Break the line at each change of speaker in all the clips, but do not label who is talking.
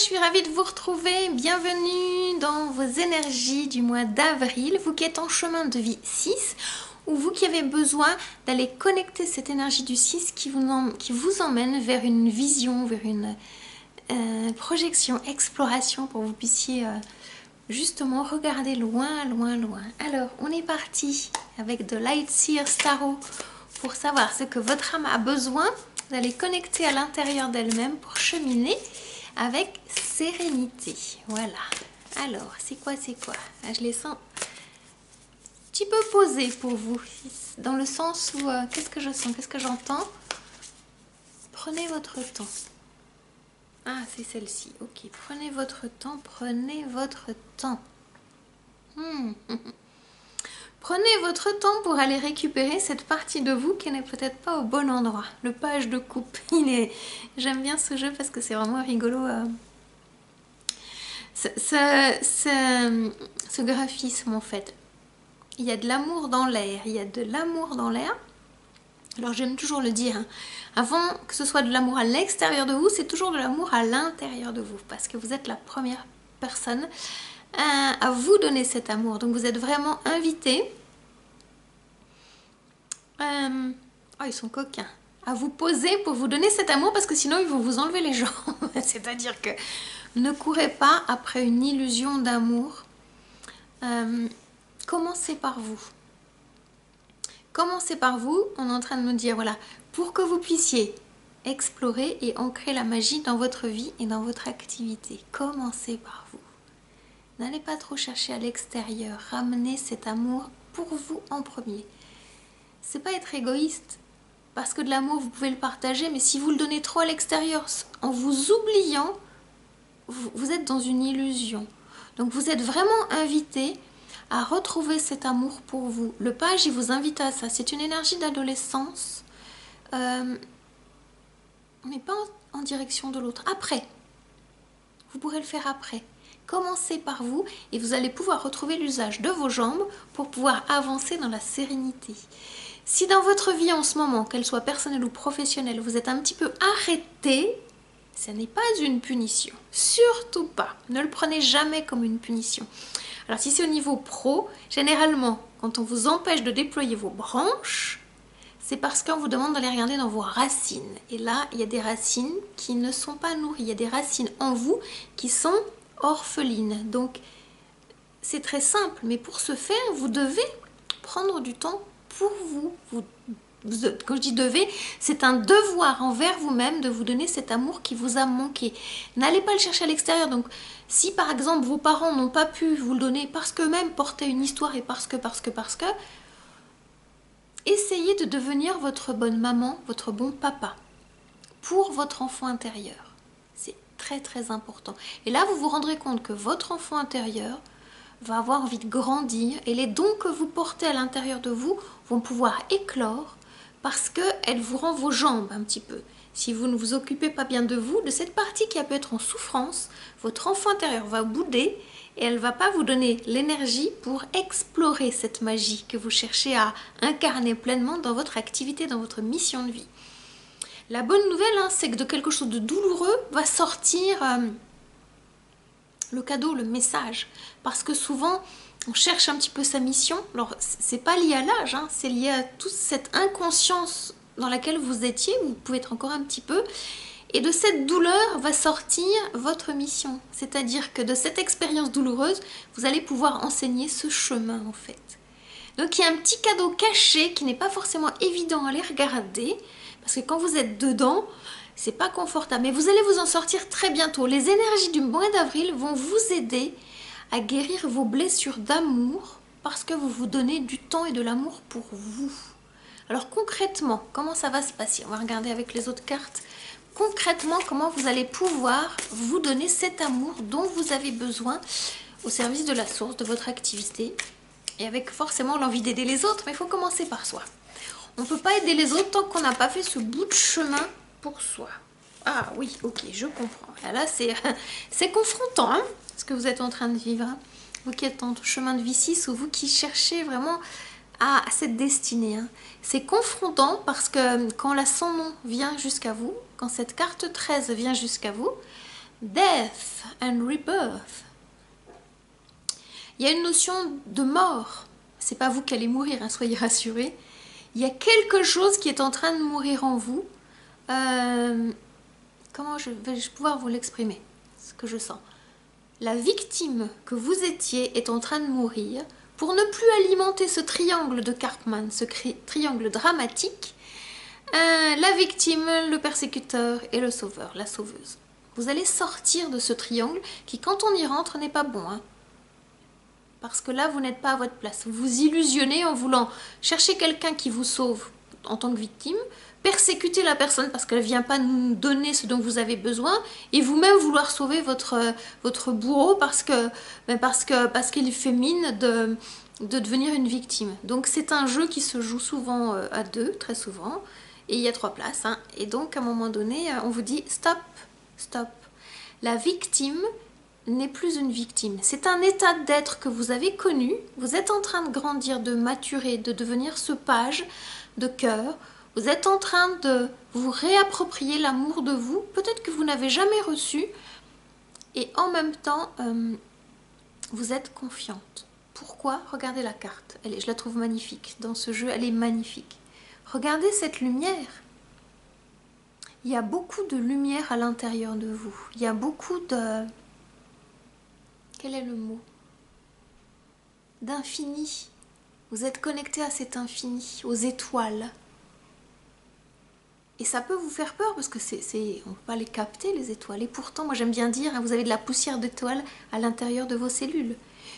je suis ravie de vous retrouver. Bienvenue dans vos énergies du mois d'avril. Vous qui êtes en chemin de vie 6 ou vous qui avez besoin d'aller connecter cette énergie du 6 qui vous emmène vers une vision, vers une projection, exploration pour que vous puissiez justement regarder loin, loin, loin. Alors, on est parti avec de Lightseer Tarot pour savoir ce que votre âme a besoin. Vous allez connecter à l'intérieur d'elle-même pour cheminer avec sérénité. Voilà. Alors, c'est quoi, je les sens un petit peu posés pour vous. Dans le sens où, qu'est-ce que je sens, qu'est-ce que j'entends? Prenez votre temps. Ah, c'est celle-ci. Ok, prenez votre temps, prenez votre temps. Prenez votre temps pour aller récupérer cette partie de vous qui n'est peut-être pas au bon endroit. Le page de coupe. J'aime bien ce jeu parce que c'est vraiment rigolo. Ce graphisme en fait. Il y a de l'amour dans l'air. Il y a de l'amour dans l'air. Alors j'aime toujours le dire. Hein. Avant que ce soit de l'amour à l'extérieur de vous, c'est toujours de l'amour à l'intérieur de vous. Parce que vous êtes la première personne à vous donner cet amour. Donc vous êtes vraiment invité. Oh, ils sont coquins. À vous poser pour vous donner cet amour parce que sinon ils vont vous enlever les jambes. C'est-à-dire que ne courez pas après une illusion d'amour. Commencez par vous. Commencez par vous. On est en train de me dire, voilà, pour que vous puissiez explorer et ancrer la magie dans votre vie et dans votre activité. Commencez par vous. N'allez pas trop chercher à l'extérieur. Ramenez cet amour pour vous en premier. C'est pas être égoïste. Parce que de l'amour, vous pouvez le partager, mais si vous le donnez trop à l'extérieur, en vous oubliant, vous êtes dans une illusion. Donc vous êtes vraiment invité à retrouver cet amour pour vous. Le page, il vous invite à ça. C'est une énergie d'adolescence, mais pas en direction de l'autre. Après, vous pourrez le faire après. Commencez par vous et vous allez pouvoir retrouver l'usage de vos jambes pour pouvoir avancer dans la sérénité. Si dans votre vie en ce moment, qu'elle soit personnelle ou professionnelle, vous êtes un petit peu arrêté, ce n'est pas une punition. Surtout pas. Ne le prenez jamais comme une punition. Alors si c'est au niveau pro, généralement, quand on vous empêche de déployer vos branches, c'est parce qu'on vous demande d'aller regarder dans vos racines. Et là, il y a des racines qui ne sont pas nourries. Il y a des racines en vous qui sont orphelines. Donc, c'est très simple. Mais pour ce faire, vous devez prendre du temps pour vous. Quand je dis devez, c'est un devoir envers vous-même de vous donner cet amour qui vous a manqué. N'allez pas le chercher à l'extérieur. Donc, si par exemple vos parents n'ont pas pu vous le donner parce qu'eux-mêmes portaient une histoire et parce que, essayez de devenir votre bonne maman, votre bon papa pour votre enfant intérieur. C'est très très important. Et là, vous vous rendrez compte que votre enfant intérieur va avoir envie de grandir et les dons que vous portez à l'intérieur de vous vont pouvoir éclore parce qu'elle vous rend vos jambes un petit peu. Si vous ne vous occupez pas bien de vous, de cette partie qui peut être en souffrance, votre enfant intérieur va bouder et elle ne va pas vous donner l'énergie pour explorer cette magie que vous cherchez à incarner pleinement dans votre activité, dans votre mission de vie. La bonne nouvelle, hein, c'est que de quelque chose de douloureux va sortir le cadeau, le message. Parce que souvent, on cherche un petit peu sa mission. Alors, c'est pas lié à l'âge, hein, c'est lié à toute cette inconscience dans laquelle vous étiez, vous pouvez être encore un petit peu. Et de cette douleur va sortir votre mission. C'est-à-dire que de cette expérience douloureuse, vous allez pouvoir enseigner ce chemin en fait. Donc il y a un petit cadeau caché qui n'est pas forcément évident à aller regarder. Parce que quand vous êtes dedans, c'est pas confortable. Mais vous allez vous en sortir très bientôt. Les énergies du mois d'avril vont vous aider à guérir vos blessures d'amour parce que vous vous donnez du temps et de l'amour pour vous. Alors concrètement, comment ça va se passer? On va regarder avec les autres cartes. Concrètement, comment vous allez pouvoir vous donner cet amour dont vous avez besoin au service de la source de votre activité et avec forcément l'envie d'aider les autres, mais il faut commencer par soi. On ne peut pas aider les autres tant qu'on n'a pas fait ce bout de chemin pour soi. Ah oui, ok, je comprends. Et là, c'est confrontant, hein, ce que vous êtes en train de vivre. Hein. Vous qui êtes en chemin de vie 6 ou vous qui cherchez vraiment à cette destinée. Hein. C'est confrontant parce que quand la sans nom vient jusqu'à vous, quand cette carte 13 vient jusqu'à vous, Death and rebirth. Il y a une notion de mort. C'est pas vous qui allez mourir, hein, soyez rassurés. Il y a quelque chose qui est en train de mourir en vous. Comment je vais pouvoir vous l'exprimer, ce que je sens. La victime que vous étiez est en train de mourir. Pour ne plus alimenter ce triangle de Karpman, ce triangle dramatique, la victime, le persécuteur et le sauveur, la sauveuse. Vous allez sortir de ce triangle qui, quand on y rentre, n'est pas bon. Hein, parce que là, vous n'êtes pas à votre place. Vous vous illusionnez en voulant chercher quelqu'un qui vous sauve en tant que victime, persécuter la personne parce qu'elle ne vient pas nous donner ce dont vous avez besoin, et vous-même vouloir sauver votre bourreau parce qu'il fait mine de devenir une victime. Donc c'est un jeu qui se joue souvent à deux, très souvent, et il y a 3 places. Hein, et donc à un moment donné, on vous dit stop, stop. La victime n'est plus une victime. C'est un état d'être que vous avez connu. Vous êtes en train de grandir, de maturer, de devenir ce page de cœur. Vous êtes en train de vous réapproprier l'amour de vous, peut-être que vous n'avez jamais reçu, et en même temps, vous êtes confiante. Pourquoi? Regardez la carte. Je la trouve magnifique. Dans ce jeu, elle est magnifique. Regardez cette lumière. Il y a beaucoup de lumière à l'intérieur de vous. Il y a beaucoup de... Quel est le mot? D'infini. Vous êtes connecté à cet infini, aux étoiles. Et ça peut vous faire peur parce que on ne peut pas les capter, les étoiles. Et pourtant, moi j'aime bien dire, hein, vous avez de la poussière d'étoiles à l'intérieur de vos cellules.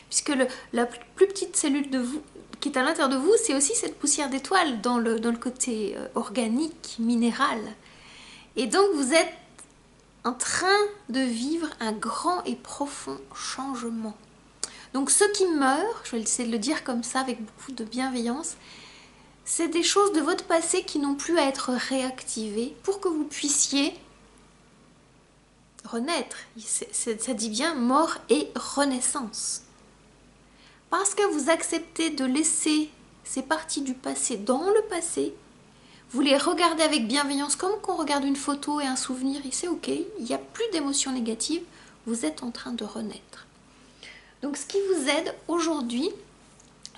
Puisque la plus petite cellule de vous, qui est à l'intérieur de vous, c'est aussi cette poussière d'étoiles dans le côté organique, minéral. Et donc vous êtes en train de vivre un grand et profond changement. Donc ceux qui meurent, je vais essayer de le dire comme ça avec beaucoup de bienveillance, c'est des choses de votre passé qui n'ont plus à être réactivées pour que vous puissiez renaître. Ça dit bien mort et renaissance. Parce que vous acceptez de laisser ces parties du passé dans le passé, vous les regardez avec bienveillance comme qu'on regarde une photo et un souvenir, et c'est ok, il n'y a plus d'émotions négatives, vous êtes en train de renaître. Donc ce qui vous aide aujourd'hui,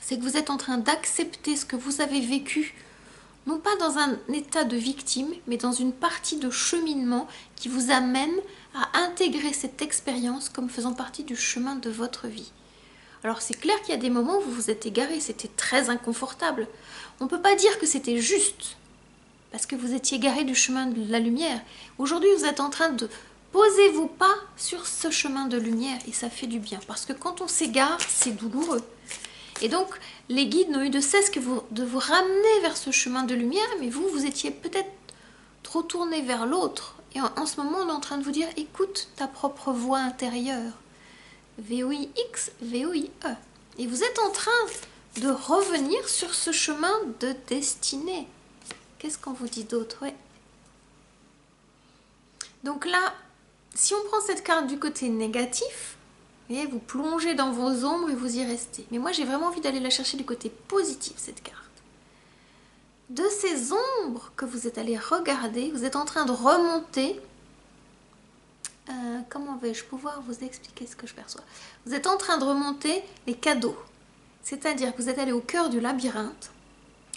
c'est que vous êtes en train d'accepter ce que vous avez vécu, non pas dans un état de victime, mais dans une partie de cheminement qui vous amène à intégrer cette expérience comme faisant partie du chemin de votre vie. Alors c'est clair qu'il y a des moments où vous vous êtes égaré, c'était très inconfortable. On ne peut pas dire que c'était juste, parce que vous étiez égaré du chemin de la lumière. Aujourd'hui, vous êtes en train de poser vos pas sur ce chemin de lumière, et ça fait du bien, parce que quand on s'égare, c'est douloureux. Et donc, les guides n'ont eu de cesse que de vous ramener vers ce chemin de lumière, mais vous étiez peut-être trop tourné vers l'autre. Et en ce moment, on est en train de vous dire, écoute ta propre voix intérieure. V-O-I-X, V-O-I-E. Et vous êtes en train de revenir sur ce chemin de destinée. Qu'est-ce qu'on vous dit d'autre? Ouais. Donc là, si on prend cette carte du côté négatif, et vous plongez dans vos ombres et vous y restez. Mais moi, j'ai vraiment envie d'aller la chercher du côté positif, cette carte. De ces ombres que vous êtes allé regarder, vous êtes en train de remonter. Comment vais-je pouvoir vous expliquer ce que je perçois? Vous êtes en train de remonter les cadeaux. C'est-à-dire que vous êtes allé au cœur du labyrinthe.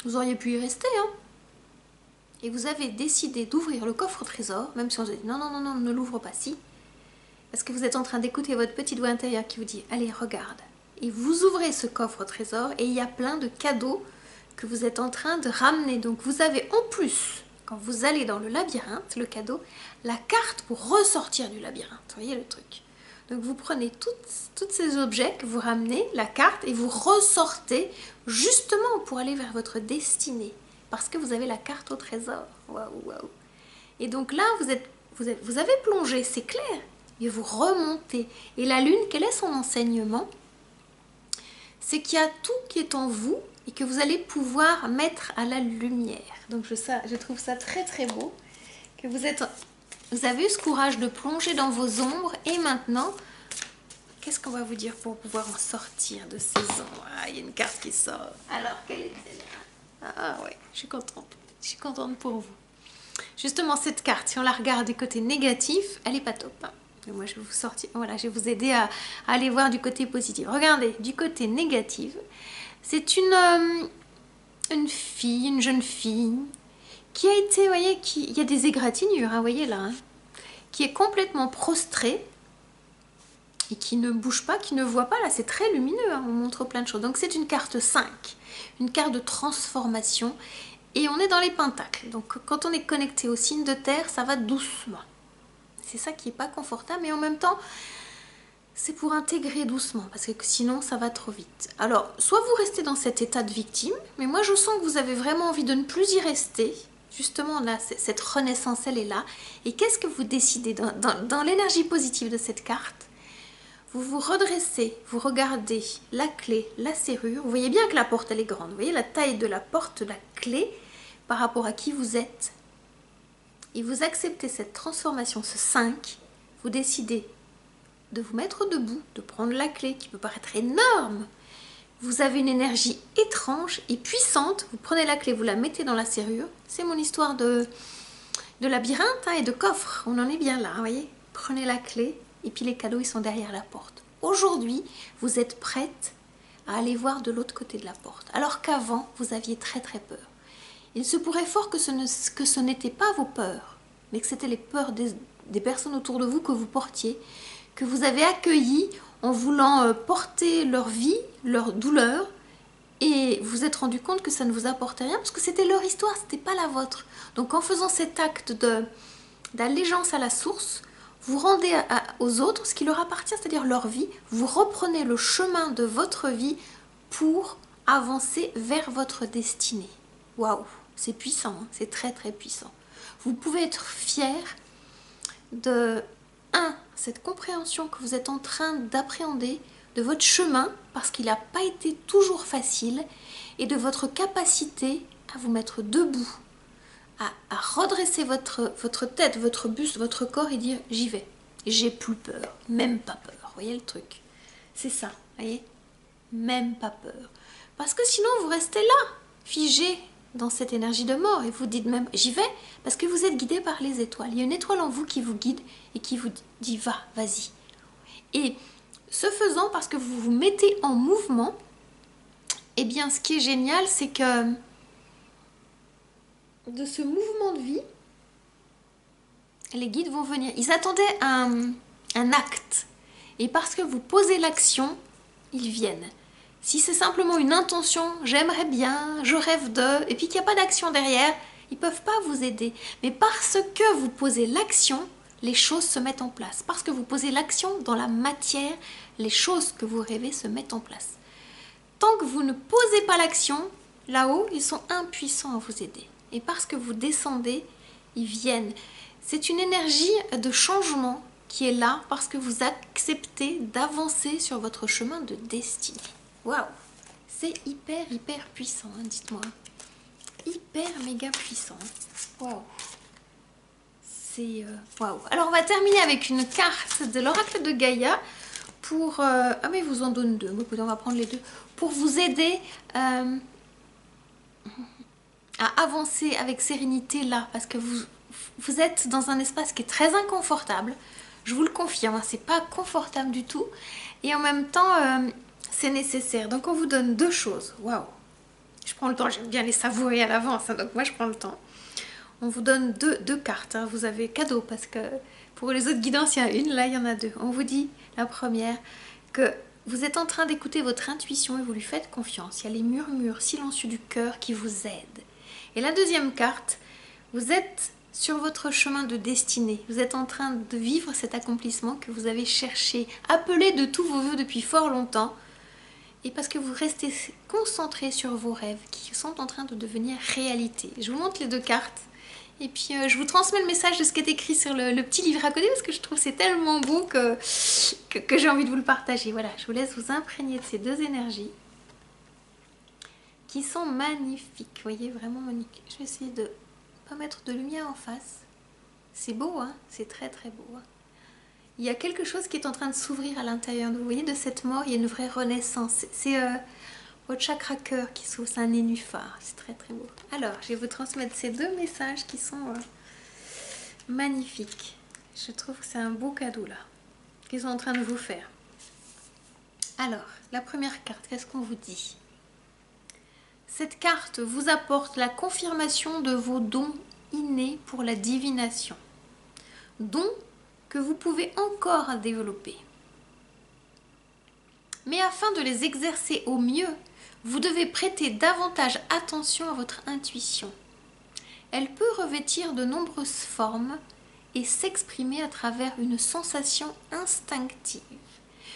Vous auriez pu y rester, hein. Et vous avez décidé d'ouvrir le coffre au trésor, même si on vous a dit non, non, non, non, ne l'ouvre pas, si. Parce que vous êtes en train d'écouter votre petite voix intérieure qui vous dit « Allez, regarde ». Et vous ouvrez ce coffre au trésor et il y a plein de cadeaux que vous êtes en train de ramener. Donc vous avez en plus, quand vous allez dans le labyrinthe, le cadeau, la carte pour ressortir du labyrinthe. Vous voyez le truc? Donc vous prenez tous ces objets que vous ramenez, la carte, et vous ressortez justement pour aller vers votre destinée. Parce que vous avez la carte au trésor. Waouh, waouh. Et donc là, vous avez plongé, c'est clair. Et vous remontez. Et la lune, quel est son enseignement? C'est qu'il y a tout qui est en vous et que vous allez pouvoir mettre à la lumière. Donc je trouve ça très très beau. Que vous avez eu ce courage de plonger dans vos ombres. Et maintenant, qu'est-ce qu'on va vous dire pour pouvoir en sortir de ces ombres? Ah, il y a une carte qui sort. Alors, quelle est celle-là? Ah ouais, je suis contente. Je suis contente pour vous. Justement, cette carte, si on la regarde du côté négatif, elle n'est pas top. Hein. Et moi, je vais vous sortir, voilà, je vais vous aider à aller voir du côté positif. Regardez, du côté négatif, c'est une fille, une jeune fille, qui a été, vous voyez, il y a des égratignures, hein, vous voyez là, hein, qui est complètement prostrée et qui ne bouge pas, qui ne voit pas. Là, c'est très lumineux, hein, on montre plein de choses. Donc, c'est une carte 5, une carte de transformation. Et on est dans les pentacles. Donc, quand on est connecté au signe de terre, ça va doucement. C'est ça qui n'est pas confortable, mais en même temps, c'est pour intégrer doucement, parce que sinon, ça va trop vite. Alors, soit vous restez dans cet état de victime, mais moi, je sens que vous avez vraiment envie de ne plus y rester. Justement, là, cette renaissance, elle est là. Et qu'est-ce que vous décidez dans l'énergie positive de cette carte? Vous vous redressez, vous regardez la clé, la serrure. Vous voyez bien que la porte, elle est grande. Vous voyez la taille de la porte, la clé, par rapport à qui vous êtes. Et vous acceptez cette transformation, ce 5. Vous décidez de vous mettre debout, de prendre la clé, qui peut paraître énorme. Vous avez une énergie étrange et puissante. Vous prenez la clé, vous la mettez dans la serrure. C'est mon histoire de labyrinthe, hein, et de coffre. On en est bien là, vous voyez. Prenez la clé et puis les cadeaux, ils sont derrière la porte. Aujourd'hui, vous êtes prête à aller voir de l'autre côté de la porte. Alors qu'avant, vous aviez très très peur. Il se pourrait fort que ce n'était pas vos peurs, mais que c'était les peurs des personnes autour de vous que vous portiez, que vous avez accueillies en voulant porter leur vie, leur douleur, et vous vous êtes rendu compte que ça ne vous apportait rien, parce que c'était leur histoire, ce n'était pas la vôtre. Donc en faisant cet acte d'allégeance à la source, vous rendez aux autres ce qui leur appartient, c'est-à-dire leur vie, vous reprenez le chemin de votre vie pour avancer vers votre destinée. Waouh, c'est puissant, hein, c'est très très puissant. Vous pouvez être fier de cette compréhension que vous êtes en train d'appréhender de votre chemin, parce qu'il n'a pas été toujours facile, et de votre capacité à vous mettre debout, à redresser votre tête, votre buste, votre corps et dire j'y vais, j'ai plus peur, même pas peur. Vous voyez le truc? C'est ça, vous voyez? Même pas peur. Parce que sinon vous restez là, figé dans cette énergie de mort, et vous dites même j'y vais, parce que vous êtes guidé par les étoiles. Il y a une étoile en vous qui vous guide et qui vous dit va, vas-y. Et ce faisant, parce que vous vous mettez en mouvement, eh bien ce qui est génial, c'est que de ce mouvement de vie, les guides vont venir. Ils attendaient un acte, et parce que vous posez l'action, ils viennent. Si c'est simplement une intention, j'aimerais bien, je rêve de, et puis qu'il n'y a pas d'action derrière, ils ne peuvent pas vous aider. Mais parce que vous posez l'action, les choses se mettent en place. Parce que vous posez l'action dans la matière, les choses que vous rêvez se mettent en place. Tant que vous ne posez pas l'action, là-haut, ils sont impuissants à vous aider. Et parce que vous descendez, ils viennent. C'est une énergie de changement qui est là parce que vous acceptez d'avancer sur votre chemin de destinée. Waouh, c'est hyper puissant, hein, dites-moi. Hyper méga puissant. Waouh. C'est waouh. Alors on va terminer avec une carte de l'oracle de Gaïa pour ah mais il vous en donne deux. Écoutez, on va prendre les deux pour vous aider à avancer avec sérénité là, parce que vous êtes dans un espace qui est très inconfortable. Je vous le confirme, hein, c'est pas confortable du tout, et en même temps c'est nécessaire. Donc on vous donne deux choses. Waouh. Je prends le temps, j'aime bien les savourer à l'avance, hein, donc moi je prends le temps. On vous donne deux cartes, hein. Vous avez cadeau parce que pour les autres guidances, il y en a une, là il y en a deux. On vous dit, la première, que vous êtes en train d'écouter votre intuition et vous lui faites confiance. Il y a les murmures silencieux du cœur qui vous aident. Et la deuxième carte, vous êtes sur votre chemin de destinée. Vous êtes en train de vivre cet accomplissement que vous avez cherché, appelé de tous vos voeux depuis fort longtemps. Et parce que vous restez concentré sur vos rêves qui sont en train de devenir réalité. Je vous montre les deux cartes. Et puis je vous transmets le message de ce qui est écrit sur le petit livre à côté, parce que je trouve que c'est tellement beau que j'ai envie de vous le partager. Voilà, je vous laisse vous imprégner de ces deux énergies qui sont magnifiques. Vous voyez, vraiment magnifiques. Je vais essayer de ne pas mettre de lumière en face. C'est beau, hein? C'est très beau. Hein, il y a quelque chose qui est en train de s'ouvrir à l'intérieur de vous. Vous voyez, de cette mort, il y a une vraie renaissance. C'est votre chakra cœur qui s'ouvre, c'est un nénuphar. C'est très beau. Alors, je vais vous transmettre ces deux messages qui sont magnifiques. Je trouve que c'est un beau cadeau là. qu'ils sont en train de vous faire. Alors, la première carte, qu'est-ce qu'on vous dit? Cette carte vous apporte la confirmation de vos dons innés pour la divination. Dons que vous pouvez encore développer. Mais afin de les exercer au mieux, vous devez prêter davantage attention à votre intuition. Elle peut revêtir de nombreuses formes et s'exprimer à travers une sensation instinctive,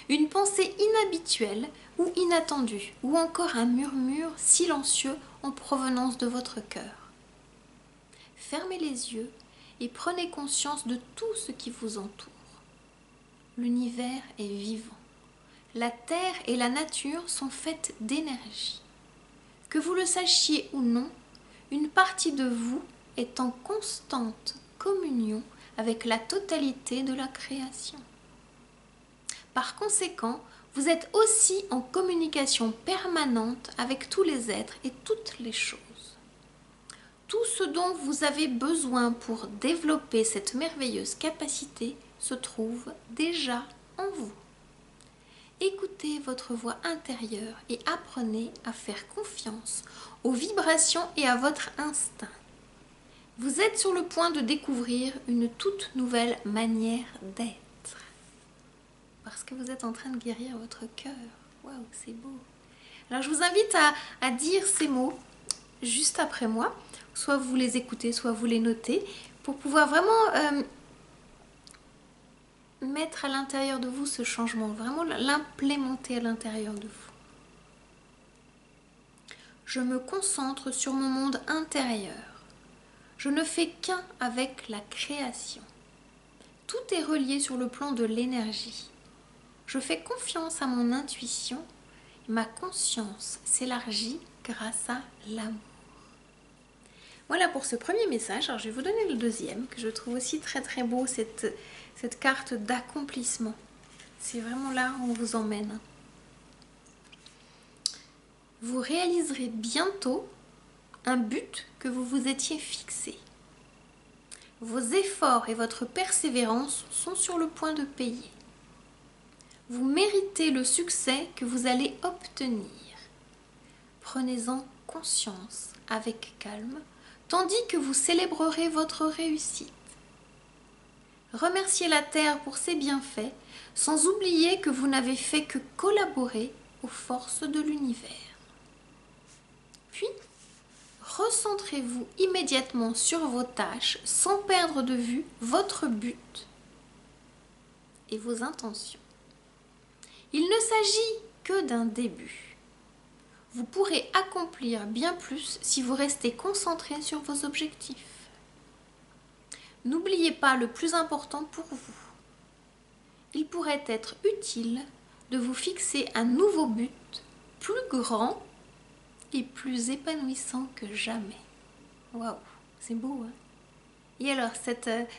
une pensée inhabituelle ou inattendue, ou encore un murmure silencieux en provenance de votre cœur. Fermez les yeux et prenez conscience de tout ce qui vous entoure. L'univers est vivant. La terre et la nature sont faites d'énergie. Que vous le sachiez ou non, une partie de vous est en constante communion avec la totalité de la création. Par conséquent, vous êtes aussi en communication permanente avec tous les êtres et toutes les choses. Tout ce dont vous avez besoin pour développer cette merveilleuse capacité se trouve déjà en vous. Écoutez votre voix intérieure et apprenez à faire confiance aux vibrations et à votre instinct. Vous êtes sur le point de découvrir une toute nouvelle manière d'être. Parce que vous êtes en train de guérir votre cœur. Waouh, c'est beau. Alors je vous invite à dire ces mots juste après moi. Soit vous les écoutez, soit vous les notez, pour pouvoir vraiment mettre à l'intérieur de vous ce changement, vraiment l'implémenter à l'intérieur de vous. Je me concentre sur mon monde intérieur. Je ne fais qu'un avec la création. Tout est relié sur le plan de l'énergie. Je fais confiance à mon intuition et ma conscience s'élargit grâce à l'amour. Voilà pour ce premier message. Alors je vais vous donner le deuxième, que je trouve aussi très très beau, cette carte d'accomplissement. C'est vraiment là où on vous emmène. Vous réaliserez bientôt un but que vous vous étiez fixé. Vos efforts et votre persévérance sont sur le point de payer. Vous méritez le succès que vous allez obtenir. Prenez-en conscience avec calme, tandis que vous célébrerez votre réussite. Remerciez la Terre pour ses bienfaits, sans oublier que vous n'avez fait que collaborer aux forces de l'univers. Puis, recentrez-vous immédiatement sur vos tâches, sans perdre de vue votre but et vos intentions. Il ne s'agit que d'un début. Vous pourrez accomplir bien plus si vous restez concentré sur vos objectifs. N'oubliez pas le plus important pour vous. Il pourrait être utile de vous fixer un nouveau but plus grand et plus épanouissant que jamais. Waouh, c'est beau, hein? Et alors,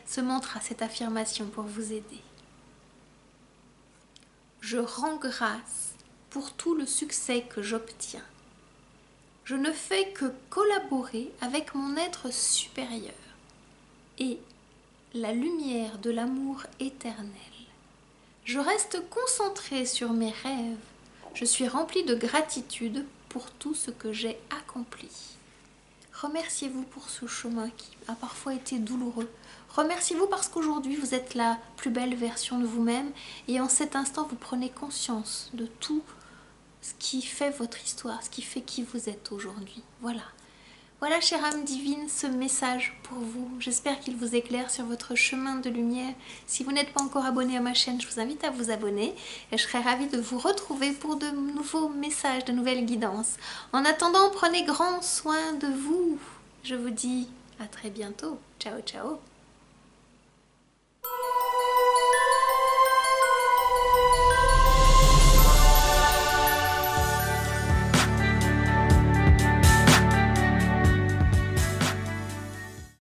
ce mantra, cette affirmation pour vous aider. Je rends grâce pour tout le succès que j'obtiens. Je ne fais que collaborer avec mon être supérieur et la lumière de l'amour éternel. Je reste concentrée sur mes rêves. Je suis remplie de gratitude pour tout ce que j'ai accompli. Remerciez-vous pour ce chemin qui a parfois été douloureux. Remerciez-vous parce qu'aujourd'hui vous êtes la plus belle version de vous-même et en cet instant vous prenez conscience de tout ce qui fait votre histoire, ce qui fait qui vous êtes aujourd'hui. Voilà. Voilà, chère âme divine, ce message pour vous. J'espère qu'il vous éclaire sur votre chemin de lumière. Si vous n'êtes pas encore abonné à ma chaîne, je vous invite à vous abonner. Et je serai ravie de vous retrouver pour de nouveaux messages, de nouvelles guidances. En attendant, prenez grand soin de vous. Je vous dis à très bientôt. Ciao, ciao.